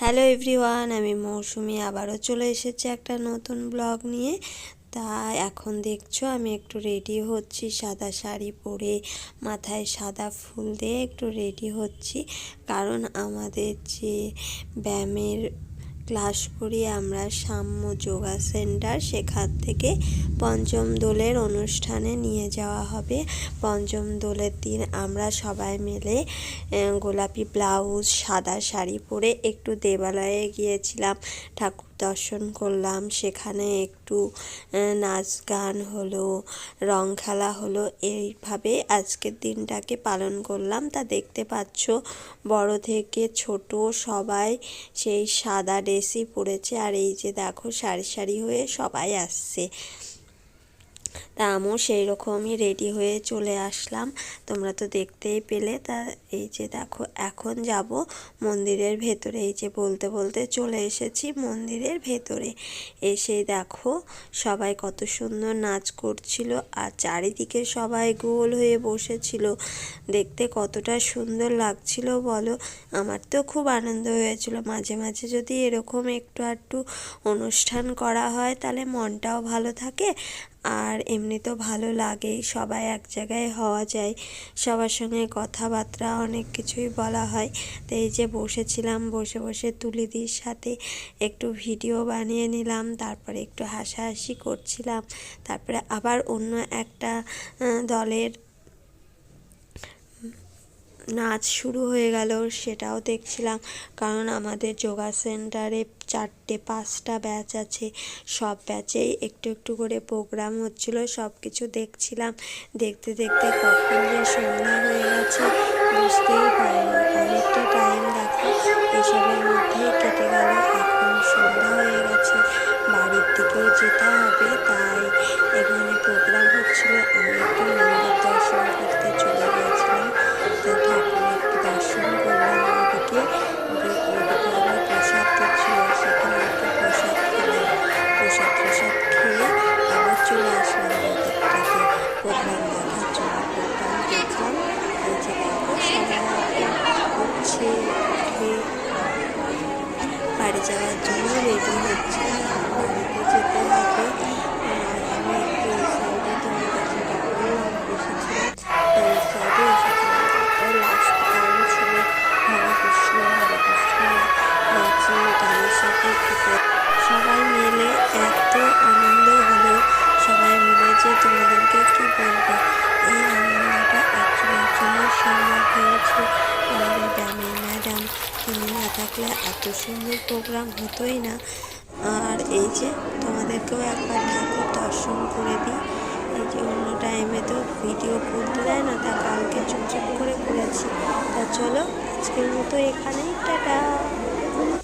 Hello everyone, আমি মৌসুমি আবারও চলে এসেছি একটা নতুন ব্লগ নিয়ে। তা এখন দেখছো আমি একটু রেডি হচ্ছি, সাদা শাড়ি পরে মাথায় সাদা ফুল দিয়ে একটু রেডি হচ্ছি। কারণ আমাদের যে ব্যায়ামের ক্লাস করি আমরা সাম্য যোগা সেন্টার, সেখান থেকে পঞ্চম দোলের অনুষ্ঠানে নিয়ে যাওয়া হবে। পঞ্চম দোলের দিন আমরা সবাই মিলে গোলাপি ব্লাউজ সাদা শাড়ি পরে একটু দেবালয়ে গিয়েছিলাম, ঠাকুর দর্শন করলাম। সেখানে একটু নাচ গান হলো, রং খেলা হলো, এইভাবে আজকের দিনটাকে পালন করলাম। তা দেখতে পাচ্ছ বড় থেকে ছোট সবাই সেই সাদা ড্রেসই পরেছে। আর এই যে দেখো সারি সারি হয়ে সবাই আসছে। তা আমিও সেই রকমই রেডি হয়ে চলে আসলাম, তোমরা তো দেখতেই পেলে। তা এই যে দেখো এখন যাব মন্দিরের ভেতরে। এই যে বলতে বলতে চলে এসেছি মন্দিরের ভেতরে। এসে দেখো সবাই কত সুন্দর নাচ করছিল, আর চারিদিকে সবাই গোল হয়ে বসেছিল। দেখতে কতটা সুন্দর লাগছিল বলো। আমার তো খুব আনন্দ হয়েছিল। মাঝে মাঝে যদি এরকম একটু আধটু অনুষ্ঠান করা হয় তাহলে মনটাও ভালো থাকে, আর এমনি তো ভালো লাগেই। সবাই এক জায়গায় হওয়া যায়, সবার সঙ্গে কথাবার্তা অনেক কিছুই বলা হয়। তো এই যে বসেছিলাম, বসে বসে তুলিদির সাথে একটু ভিডিও বানিয়ে নিলাম, তারপরে একটু হাসাহাসি করছিলাম। তারপরে আবার অন্য একটা দলের নাচ শুরু হয়ে গেল, সেটাও দেখছিলাম। কারণ আমাদের যোগা সেন্টারে 4-5টা ব্যাচ আছে, সব ব্যাচেই একটু একটু করে প্রোগ্রাম হচ্ছিল, সব কিছু দেখছিলাম। দেখতে দেখতে কখন যে সন্ধ্যা হয়ে গেছে বুঝতেই পারিনি। অনেকটা টাইম দেখো এসবের মধ্যেই কেটে গেল। এখন সন্ধ্যা হয়ে গেছে, বাড়ির দিকে যেতে হবে। তাই এখানে প্রোগ্রাম হচ্ছিল, আমি একটু মন্দির দর্শন করতে চলে গিয়েছিলাম। তো ঠাকুর একটু দর্শন করলাম, ওদিকে আবার প্রসাদ দিচ্ছিল, সেখানে একটু প্রসাদ খেলাম। প্রসাদ খেয়ে আবার চলে আসলাম ওদিকটাতে প্রোগ্রাম দেখার জন্য। প্রোগ্রাম দেখলাম। এই যে দেখো সবাই উঠছে, উঠে বাড়ি যাওয়ার জন্য রেডি হচ্ছে। বাড়িতে যেতে হবে। আর আমি একটু এই সাইডে তোমাদের যেটা বললাম বসেছিলাম, এই সাইডে এসেছিলাম। তারপরে লাস্ট গান ছিল হরে কৃষ্ণ নাচে গানের সাথে একটু সবাই মিলে এত আনন্দ হলো। সবাই মিলে যে তোমাদেরকে কি বলবো, এই আনন্দটা একজনের জন্য সম্ভব হয়েছে। আমাদের ব্যায়ামের ম্যাডাম, তিনি না থাকলে এত সুন্দর প্রোগ্রাম হতোই না। আর এই যে তোমাদেরকেও একবার ঠাকুর দর্শন করে দিই। এই যে অন্য টাইমে তো ভিডিও করতে দেয় না, তা কালকে চুপচাপ করে করেছি। তা চলো আজকের মতো এখানেই, টাটা।